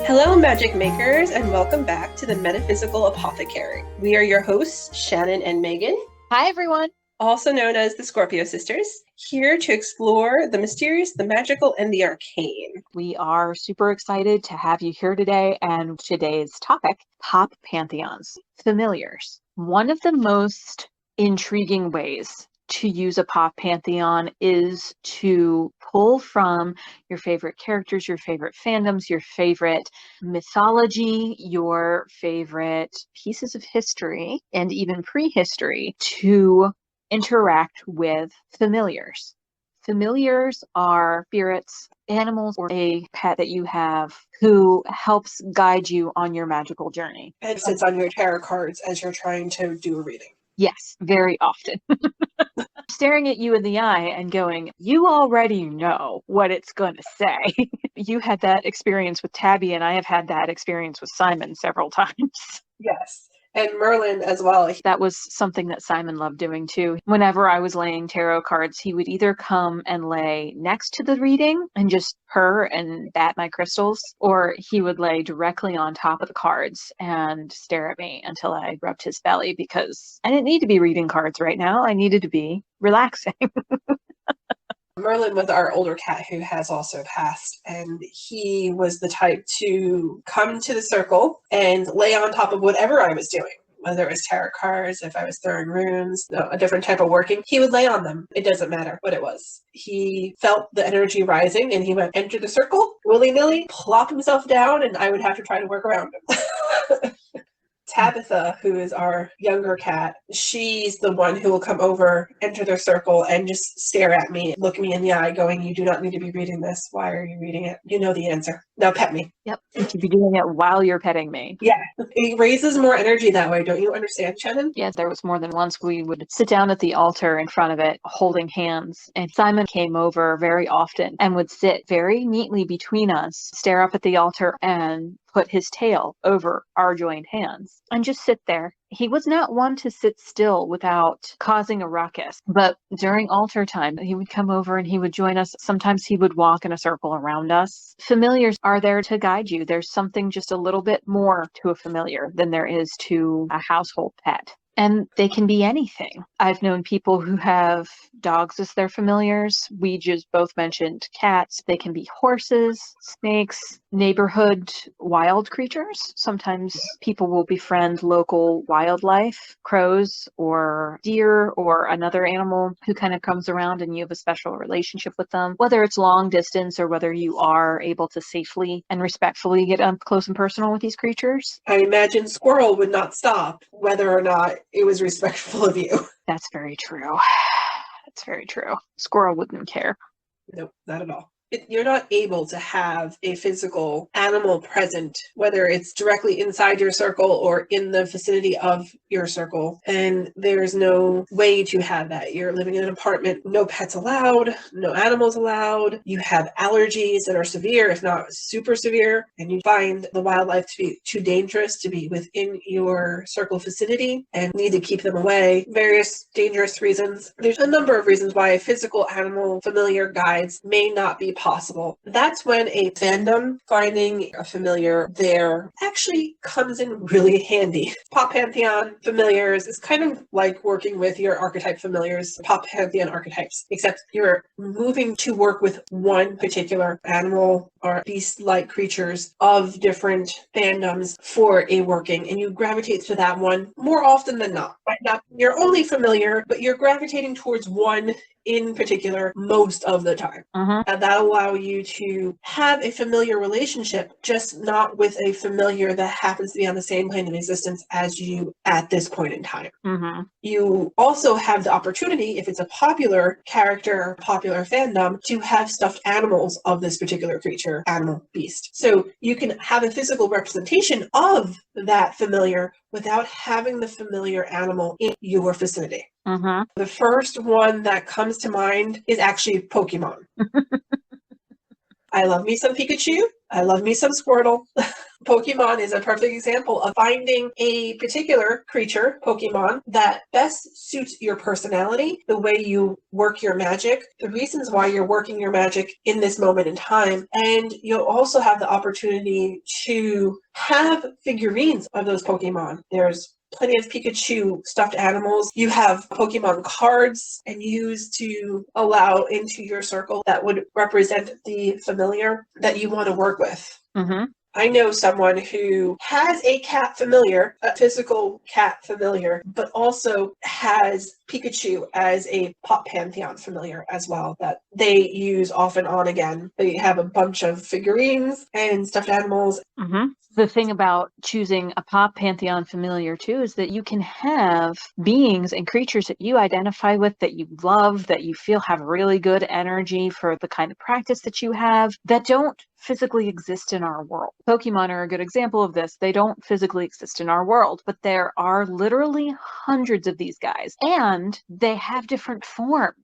Hello, magic makers, and welcome back to the Metaphysical Apothecary. We are your hosts, Shannon and Megan. Hi, everyone. Also known as the Scorpio Sisters, here to explore the mysterious, the magical, and the arcane. We are super excited to have you here today, and today's topic, pop pantheons, familiars. One of the most intriguing ways to use a pop pantheon is to pull from your favorite characters, your favorite fandoms, your favorite mythology, your favorite pieces of history, and even prehistory to interact with familiars. Familiars are spirits, animals, or a pet that you have who helps guide you on your magical journey. And sits on your tarot cards as you're trying to do a reading. Yes, very often. Staring at you in the eye and going, you already know what it's going to say. You had that experience with Tabby, and I have had that experience with Simon several times. Yes. And Merlin as well. That was something that Simon loved doing too. Whenever I was laying tarot cards, he would either come and lay next to the reading and just purr and bat my crystals, or he would lay directly on top of the cards and stare at me until I rubbed his belly, because I didn't need to be reading cards right now. I needed to be relaxing. Merlin was our older cat who has also passed, and he was the type to come to the circle and lay on top of whatever I was doing, whether it was tarot cards, if I was throwing runes, a different type of working, he would lay on them. It doesn't matter what it was. He felt the energy rising and he would enter the circle, willy-nilly, plop himself down, and I would have to try to work around him. Tabitha, who is our younger cat, she's the one who will come over, enter their circle, and just stare at me, look me in the eye, going, you do not need to be reading this. Why are you reading it? You know the answer. Now pet me. Yep. You should be doing it while you're petting me. Yeah. It raises more energy that way. Don't you understand, Shannon? Yes, there was more than once we would sit down at the altar in front of it, holding hands. And Simon came over very often and would sit very neatly between us, stare up at the altar, and put his tail over our joined hands and just sit there. He was not one to sit still without causing a ruckus, but during altar time, he would come over and he would join us. Sometimes he would walk in a circle around us. Familiars are there to guide you. There's something just a little bit more to a familiar than there is to a household pet. And they can be anything. I've known people who have dogs as their familiars. We just both mentioned cats. They can be horses, snakes, neighborhood wild creatures. Sometimes people will befriend local wildlife, crows or deer or another animal who kind of comes around and you have a special relationship with them, whether it's long distance or whether you are able to safely and respectfully get up close and personal with these creatures. I imagine Squirrel would not stop whether or not it was respectful of you. That's very true. That's very true. Squirrel wouldn't care. Nope, not at all. You're not able to have a physical animal present, whether it's directly inside your circle or in the vicinity of your circle. And there's no way to have that. You're living in an apartment, no pets allowed, no animals allowed. You have allergies that are severe, if not super severe, and you find the wildlife to be too dangerous to be within your circle vicinity and need to keep them away. Various dangerous reasons. There's a number of reasons why physical animal familiar guides may not be possible. That's when a fandom finding a familiar there actually comes in really handy. Pop Pantheon familiars is kind of like working with your archetype familiars, Pop Pantheon archetypes, except you're moving to work with one particular animal or beast-like creatures of different fandoms for a working, and you gravitate to that one more often than not. Might not be your only familiar, but you're gravitating towards one in particular most of the time. And that'll allow you to have a familiar relationship, just not with a familiar that happens to be on the same plane of existence as you at this point in time. You also have the opportunity, if it's a popular character, popular fandom, to have stuffed animals of this particular creature, animal, beast. So you can have a physical representation of that familiar without having the familiar animal in your vicinity. The first one that comes to mind is actually Pokemon. I love me some Pikachu. I love me some Squirtle. Pokemon is a perfect example of finding a particular creature, Pokemon, that best suits your personality, the way you work your magic, the reasons why you're working your magic in this moment in time. And you'll also have the opportunity to have figurines of those Pokemon. There's plenty of Pikachu stuffed animals. You have Pokemon cards and use to allow into your circle that would represent the familiar that you want to work with. Mm-hmm. I know someone who has a cat familiar, a physical cat familiar, but also has Pikachu as a pop pantheon familiar as well that they use off and on again. They have a bunch of figurines and stuffed animals. Mm-hmm. The thing about choosing a pop pantheon familiar too is that you can have beings and creatures that you identify with, that you love, that you feel have really good energy for the kind of practice that you have, that don't physically exist in our world. Pokemon are a good example of this. They don't physically exist in our world, but there are literally hundreds of these guys, and they have different forms.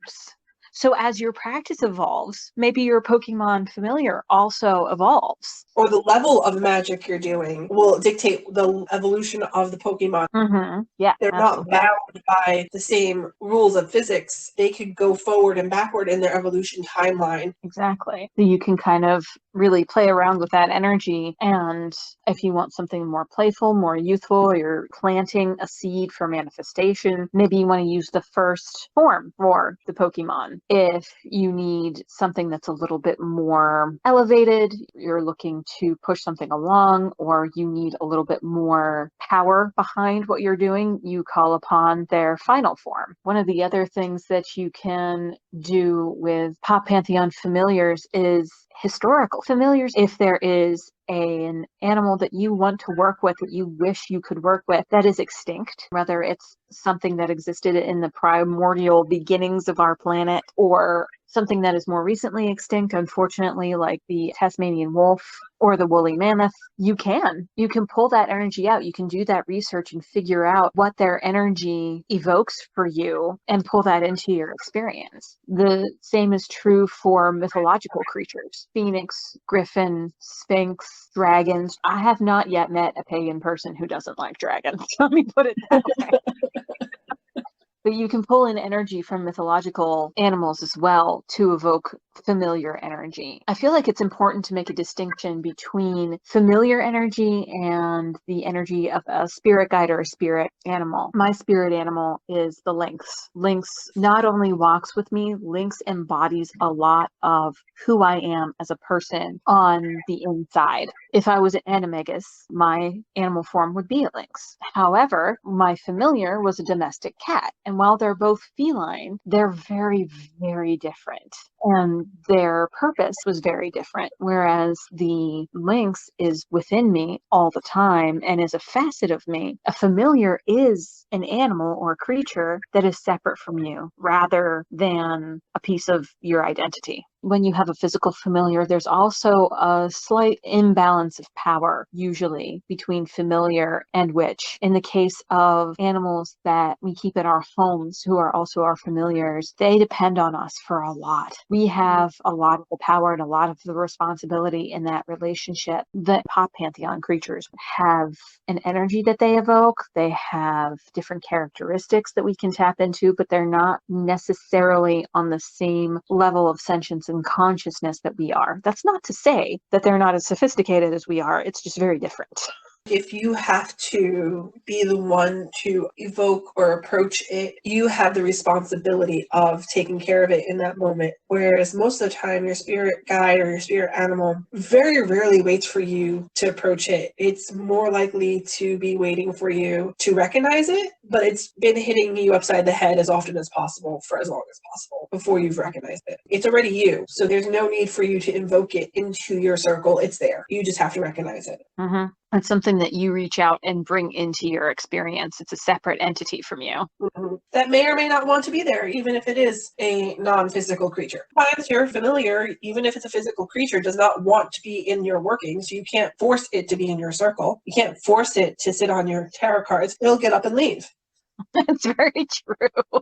So as your practice evolves, maybe your Pokemon familiar also evolves. Or the level of magic you're doing will dictate the evolution of the Pokemon. Mm-hmm. Yeah, They're absolutely. not bound by the same rules of physics. They could go forward and backward in their evolution timeline. Exactly. So you can kind of really play around with that energy. And if you want something more playful, more youthful, you're planting a seed for manifestation, maybe you want to use the first form for the Pokemon. If you need something that's a little bit more elevated, you're looking to push something along, or you need a little bit more power behind what you're doing, you call upon their final form. One of the other things that you can do with Pop Pantheon familiars is historical familiars. If there is an animal that you want to work with, that you wish you could work with, that is extinct, whether it's something that existed in the primordial beginnings of our planet or something that is more recently extinct, unfortunately, like the Tasmanian wolf or the woolly mammoth, you can pull that energy out. You can do that research and figure out what their energy evokes for you and pull that into your experience. The same is true for mythological creatures: phoenix, griffin, sphinx, dragons. I have not yet met a pagan person who doesn't like dragons. Let me put it that way. But you can pull in energy from mythological animals as well to evoke familiar energy. I feel like it's important to make a distinction between familiar energy and the energy of a spirit guide or a spirit animal. My spirit animal is the lynx. Lynx not only walks with me, lynx embodies a lot of who I am as a person on the inside. If I was an animagus, my animal form would be a lynx. However, my familiar was a domestic cat. And while they're both feline, they're very, very different. And their purpose was very different. Whereas the lynx is within me all the time and is a facet of me. A familiar is an animal or creature that is separate from you rather than a piece of your identity. When you have a physical familiar, there's also a slight imbalance of power, usually, between familiar and witch. In the case of animals that we keep in our homes, who are also our familiars, they depend on us for a lot. We have a lot of the power and a lot of the responsibility in that relationship. The Pop Pantheon creatures have an energy that they evoke. They have different characteristics that we can tap into, but they're not necessarily on the same level of sentience and consciousness that we are. That's not to say that they're not as sophisticated as we are. It's just very different. If you have to be the one to evoke or approach it, you have the responsibility of taking care of it in that moment. Whereas most of the time, your spirit guide or your spirit animal very rarely waits for you to approach it. It's more likely to be waiting for you to recognize it, but it's been hitting you upside the head as often as possible for as long as possible before you've recognized it. It's already you, so there's no need for you to invoke it into your circle. It's there. You just have to recognize it. Mm-hmm. It's something that you reach out and bring into your experience. It's a separate entity from you. Mm-hmm. That may or may not want to be there, even if it is a non-physical creature. Sometimes your familiar, even if it's a physical creature, does not want to be in your workings. You can't force it to be in your circle. You can't force it to sit on your tarot cards. It'll get up and leave. That's very true.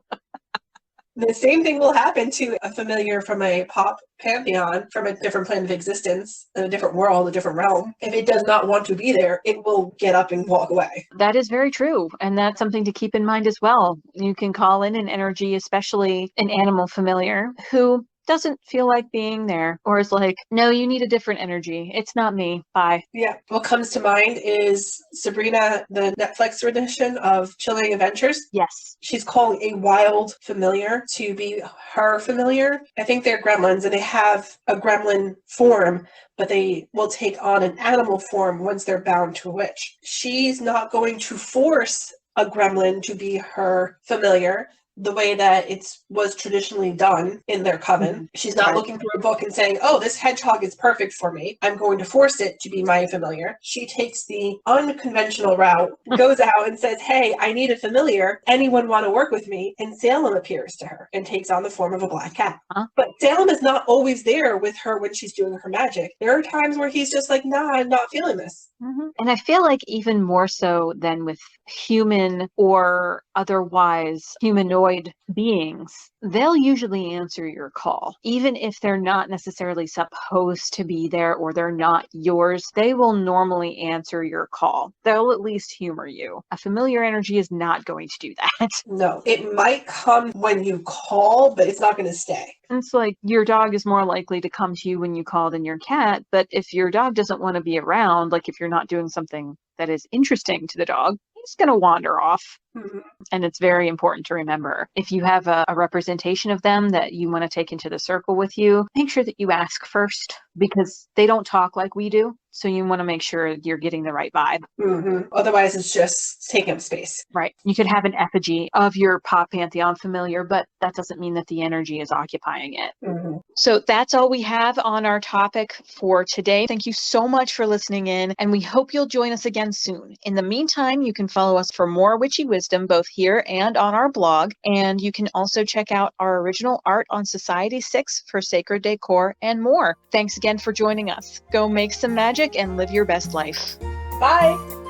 The same thing will happen to a familiar from a pop pantheon, from a different plane of existence, a different world, a different realm. If it does not want to be there, it will get up and walk away. That is very true. And that's something to keep in mind as well. You can call in an energy, especially an animal familiar, who doesn't feel like being there, or is like, no, you need a different energy. It's not me. Bye. Yeah. What comes to mind is Sabrina, the Netflix edition of Chilling Adventures. Yes. She's calling a wild familiar to be her familiar. I think they're gremlins and they have a gremlin form, but they will take on an animal form once they're bound to a witch. She's not going to force a gremlin to be her familiar the way that it was traditionally done in their coven. Mm-hmm. She's not looking through a book and saying, oh, this hedgehog is perfect for me. I'm going to force it to be my familiar. She takes the unconventional route, goes out and says, hey, I need a familiar. Anyone want to work with me? And Salem appears to her and takes on the form of a black cat. But Salem is not always there with her when she's doing her magic. There are times where he's just like, nah, I'm not feeling this. Mm-hmm. And I feel like even more so than with human or otherwise humanoid beings, they'll usually answer your call. Even if they're not necessarily supposed to be there or they're not yours, they will normally answer your call. They'll at least humor you. A familiar energy is not going to do that. No, it might come when you call, but it's not going to stay. It's like your dog is more likely to come to you when you call than your cat, but if your dog doesn't want to be around, like if you're not doing something that is interesting to the dog, he's going to wander off. Mm-hmm. And it's very important to remember, if you have a representation of them that you want to take into the circle with you, make sure that you ask first, because they don't talk like we do. So you want to make sure you're getting the right vibe. Mm-hmm. Otherwise, it's just taking up space. Right. You could have an effigy of your pop pantheon familiar, but that doesn't mean that the energy is occupying it. Mm-hmm. So that's all we have on our topic for today. Thank you so much for listening in, and we hope you'll join us again soon. In the meantime, you can follow us for more witchy wisdom, both here and on our blog. And you can also check out our original art on Society 6 for sacred decor and more. Thanks again for joining us. Go make some magic and live your best life. Bye.